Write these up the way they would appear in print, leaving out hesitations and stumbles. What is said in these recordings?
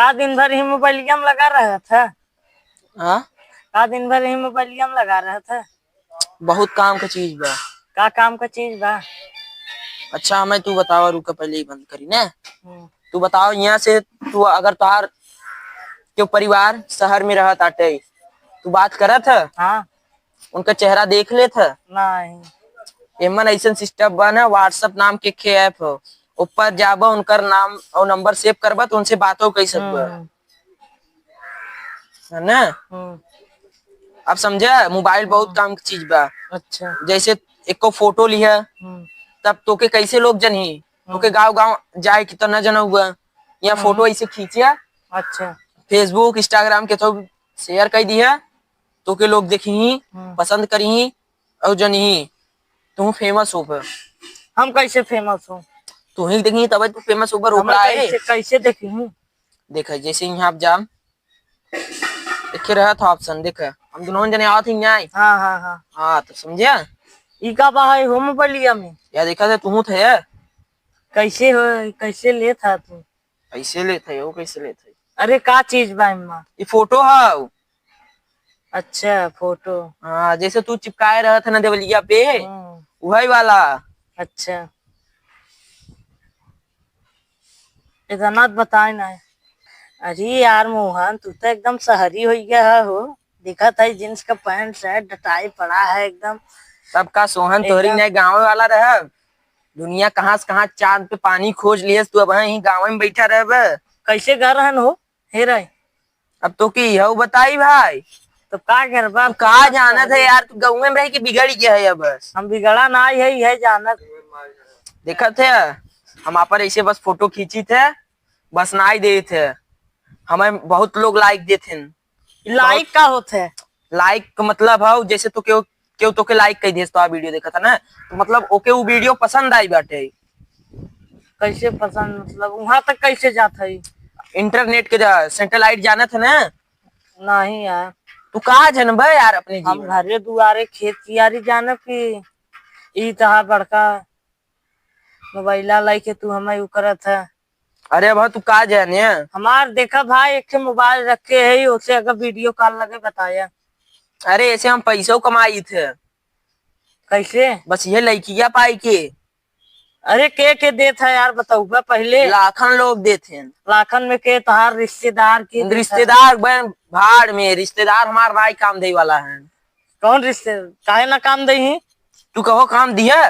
का दिन भर ही मोबाइलिया में लगा रहा था। हाँ, का दिन भर ही मोबाइलिया में लगा रहा था। बहुत काम का चीज बा। का काम का चीज बा। अच्छा मैं तू बतावा, रुका पहले ही बंद करी ना। हम्म। तू बताओ यहाँ से, तू अगर तुहार क्यों परिवार शहर में रहा ताटे, तू बात करा था, हाँ। उनका चेहरा देख ले था। नहीं। एमन ऐसा सिस्टम बा ना, व्हाट्सएप नाम के ऐप हो, ऊपर जाबा उनकर नाम और नंबर सेव करबा तो उनसे बातों कई सकबा, हम्म। है ना। हम्म। अब समझा, मोबाइल बहुत काम की चीज बा। अच्छा। जैसे एक को फोटो लिया, तब तोके कैसे लोग जनही, तोके गांव गांव जाए कि तो न जना हुआ, या फोटो ऐसे खींचिया। अच्छा। फेसबुक इंस्टाग्राम के तो शेयर कर दिया, तो के लोग देखी पसंद करी और जनी तू फेमस हो। हम कैसे फेमस हो। तू ही देखी तब तू फेमस ऊपर हमें ओकरा है। कैसे कैसे देखी हूँ। देखा जैसे यहाँ आप जाम देखे रहा था ऑप्शन, देखा हम दोनों जने आवत ही आए। हाँ हाँ हाँ। हाँ तो समझिया, ई का बा है हो मोबाइलिया में। या देखा था तू थे, कैसे हो, कैसे ले था तू। ऐसे लेते हो, कैसे लेते। अरे का चीज बा इमा। ये फोटो है। अच्छा फोटो। हाँ जैसे तू चिपकाए रहा था ना देवलिया पे, वही वाला। अच्छा इतना बताए ना। अरे यार मोहन, तू तो एकदम शहरी हो गया हो। दिखा था जींस का पैंट शर्ट टाई पड़ा है एकदम। सबका सोहन तोहरी नहीं गाँव वाला रहा। दुनिया कहाँ से कहाँ चांद पे पानी खोज लिया, तू अब यहीं गाँव में बैठा रह। कैसे घर रहन हो हे रहे। अब तो की हो बताई भाई, तो का घर बा कहा जाना था यार, तू गाँव में रह के बिगड़ गया है। बस हम बिगड़ा ना है जाना। देखा थे हम आप ऐसे बस फोटो खींची थे, बस ना ही दे थे, हमें बहुत लोग लाइक देते। लाइक का होता है। लाइक का मतलब है जैसे तो क्यों तो के लाइक कही दे तो वीडियो देखा था ना, तो मतलब ओके वो वीडियो पसंद आई बाटे। कैसे पसंद मतलब वहां तक कैसे जाता है। इंटरनेट के सैटेलाइट जाना था ना। नहीं यार, तू कहा जन भाई यार अपने हम जीवन। घरे दुआरे खेत कियारी जाना कि ई तहा बड़का मोबाइला लाई के तू हमें करत है। अरे भाई तू कहा जाने, हमार देखा भाई एक मोबाइल रखे है उसे अगर वीडियो कॉल लगे बताया। अरे ऐसे हम पैसों कमाई थे। कैसे। बस ये लड़किया पाई के। अरे के देता है यार बताऊगा पहले। लाखन लोग देते। लाखन में के तहार रिश्तेदार की रिश्तेदार बहन भाड़ में, रिश्तेदार हमारा भाई काम दे वाला है। कौन रिश्ते काहे ना काम दे। तू कहो काम दिया,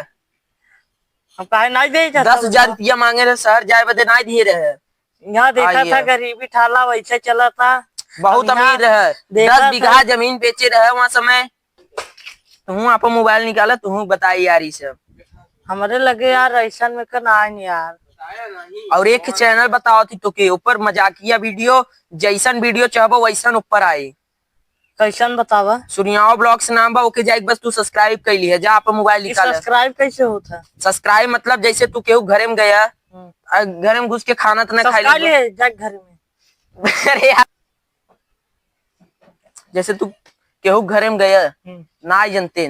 हम काहे नहीं दे 10,000 रुपया मांगे रहे शहर जाए बदे नहीं दिए रहे। यहाँ देखा था गरीबी ठाला वैसे चला था। बहुत अमीर रहे, 10 बीघा जमीन बेचे रहे वहाँ समय। तू आप मोबाइल निकाला, तू बताई यार ये सब। हमारे लगे यार ऐसा में करना है यार। और एक चैनल बताओ थी तो के ऊपर मजाकिया वीडियो, जैसन वीडियो चाहो वैसन ऊपर आए। कैसन बतावा। सूर्याओ ब्लॉग्स नाम बा, ओके जाए बस तू सब्सक्राइब कर ली है, जा आप मोबाइल निकाल। सब्सक्राइब कैसे होता है। सब्सक्राइब मतलब जैसे तू केहू घरे में गया, घर में घुस के खाना तो ना खा ले जाके घर में। अरे यार जैसे तू केहू घरे में गया ना जनते,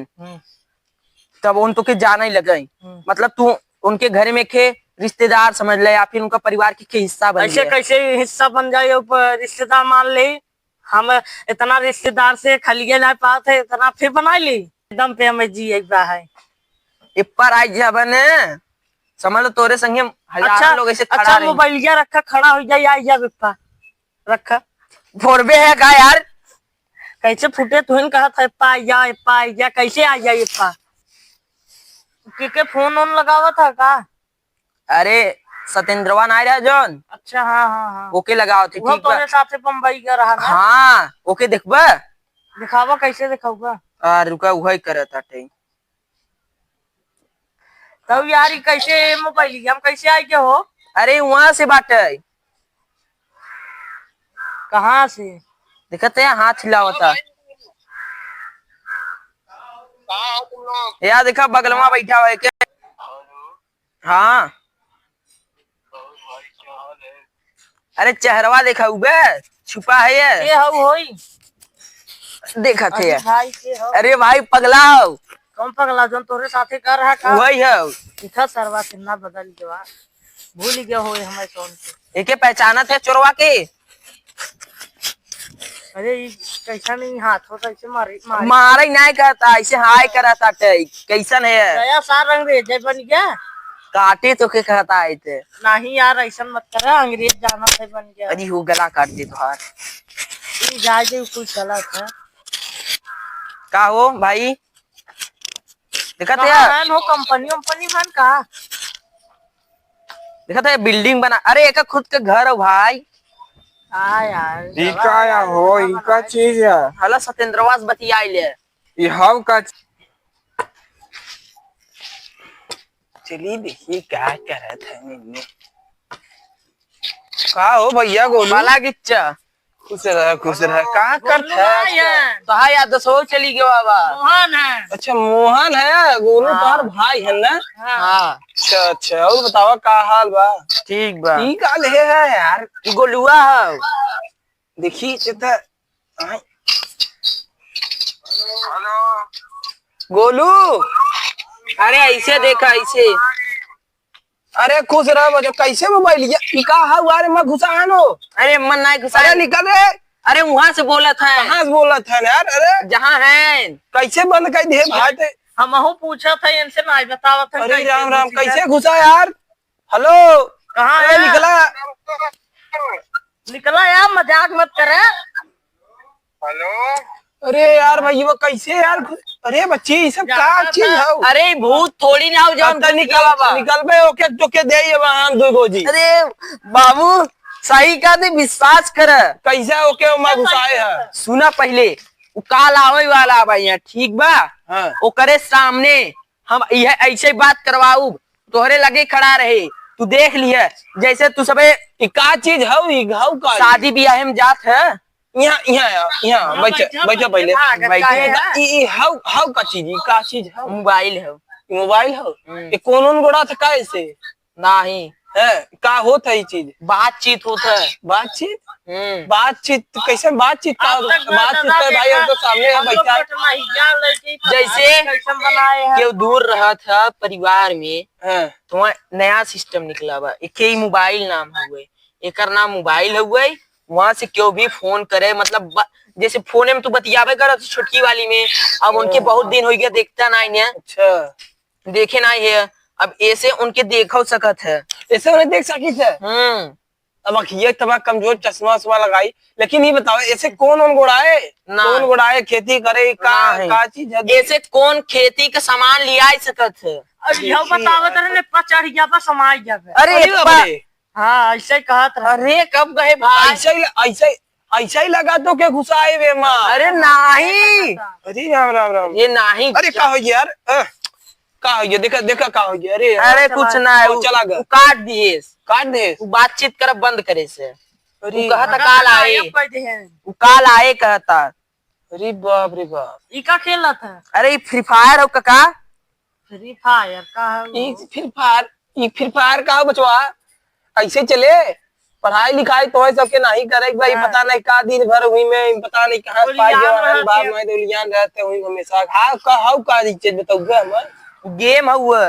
तब उन तो के जाना ही लगे, मतलब तू उनके घर में के रिश्तेदार समझ ले या फिर उनका परिवार के हिस्सा बन ऐसे कैसे हिस्सा बन जाए रिश्तेदार मान ले। हम इतना रिश्तेदार से खलिए ना पाते इतना फिर बना ली एकदम पे हमें जी एक बार है इपर आज जबन समझ लो तोरे संगे हजारों लोग ऐसे खड़ा रहे। मोबाइलिया रखा खड़ा हो जाए आई जा बिप्पा रखा फोरबे है का यार। कैसे फूटे तुहिन कहा था इप्पा आ जा कैसे आ जाए इप्पा के फोन ऑन लगावा था का। अरे सत्येंद्रवा ना रहा जोन। अच्छा हाँ हाँ हाँ ओके लगाओ थे ठीक है साथे बम्बई का रहा ना। हाँ ओके देखबा दिखावा कैसे दिखाऊगा। रुका वही करता थे तब यार कैसे मोबाइल हम कैसे आए के हो। अरे वहां से बाटे कहाँ से दिखते हैं हाथ हिलावता यार देखा बगलवा बैठा हुआ है क्या। हाँ अरे चेहरवा देखा हुए छुपा है ये होई देखा थे भाई अरे भाई पगला हो। कौन पगला जो तोरे साथे कर रहा का वही है दिखा सरवा कितना बदल गया भूल गया हो हमारे कौन एके पहचाना थे चोरवा के। अरे ई कैसा नहीं हाथ होता ऐसे मारी मारी मारे नहीं कहता, ऐसे हाय करता कैसन है? गया सार अंग्रेज बन गया। काटे तो के कहता है थे। नहीं यार ऐसा मत करा, अंग्रेज जाना से बन गया। अरे वो गला काट दे तुहार। जाए दे कुछ गलत है। का हो भाई देखा थे कहाँ है हो कंपनी कंपनी बन का? देखा था बिल्डिंग बना, अरे एक खुद का घर हो भाई। हाँ यार इका या हो इका चीज या हला सत्येंद्रवास बतियाई ले। ये हाउ का चलिए देखिए क्या कर रहा था इनमें। का हो भैया गोलू बाला गिच्चा खुश रह का करत है तो हाँ यार दसो चली गयो बाबा। मोहन है। अच्छा मोहन है गोलू तुम्हार भाई है ना? हाँ अच्छा अच्छा और बतावा का हाल बा? ठीक बा। ठीक हाल है यार। ई गोलुआ है। देखी चेता गोलू अरे ऐसे देखा ऐसे। अरे खुश रह बजो कैसे मोबाइल ये का हाउ अरे मैं घुसानो। अरे मन नहीं घुसा। अरे निकल रे अरे वहां से बोला था कहां से बोला था यार? अरे जहाँ है। कैसे बंद कर दे भाई ते? हम पूछा था इनसे नहीं बतावा था। अरे राम राम कैसे घुसा यार? हेलो कहाँ अरे है? निकला निकला यार, मजाक मत करे। अरे यार भाई वो कैसे यार अरे बच्ची ये सब का चीज है? अरे भूत थोड़ी ना हो जाओ निकल बे ओके तो के दे ये हम दो गोजी। अरे बाबू सही का दे विश्वास कर। कैसे ओके मैं घुसाए है? सुना पहले वो काल आवे वाला बा यहाँ ठीक बा। हां ओकरे सामने हम यह ऐसे बात करवाऊ तोहरे लगे खड़ा रहे तू देख लिया जैसे तू सबे ये का चीज है? ये घाव का शादी ब्याह में जात है। यहाँ बैठा पहले बैठे। ये हाउ का चीज ये का चीज है? मोबाइल है। ये मोबाइल है ये कौन गोड़ा था कैसे नहीं है का होता है ये चीज? बातचीत होता है। बातचीत बातचीत कैसे बातचीत का बातचीत कर भाई हम तो सामने है बैठा जैसे बनाए हैं। केहू दूर रहा था परिवार में हाँ तो वहाँ नया सिस्टम निकला बा एक ही मोबाइल नाम हुए एक नाम मोबाइल हुए। वहां से क्यों भी फोन करे मतलब जैसे फोन में तू बतियाबे कर छोटकी वाली में अब उनके बहुत दिन हो गया देखता नहीं है। अच्छा देखे नहीं है अब ऐसे उनके देखो सकत है। ऐसे उन्हें देख सकी थे अब अखिये तबा कमजोर चश्मा वश्मा लगाई लेकिन ये बताओ ऐसे कौन गोड़ाए ना। कौन गोड़ाए खेती करे का चीज है? ऐसे कौन खेती का सामान लिया सकत है? यह बतावत रहे चढ़ गया बा समाज जावे। अरे बाप रे, हाँ ऐसे ही कहत रहे। अरे कब गए भाई? ऐसा ही लगा तो के घुसाए वे माँ। अरे नहीं अरे राम राम राम ये नहीं। अरे का हो गया यार? का हो गया देखा देखा का हो गया? अरे अरे कुछ ना है वो चला गया वो काट दिए काट दे। वो बातचीत कर बंद करे से। अरे वो कहता काल आए हैं। वो काल आए कहता। अरे बाप रे बाप ई का खेला था? अरे फ्री फायर हो काका। फ्री फायर का है वो? ये फिर फायर का हो बचवा? ऐसे चले पढ़ाई लिखाई तो है सबके नहीं करे भाई पता नहीं का दिन भर हुई में पता नहीं कहाँ बाप में तो रहते हुई हमेशा। हाँ का चीज बताओ गेम हुआ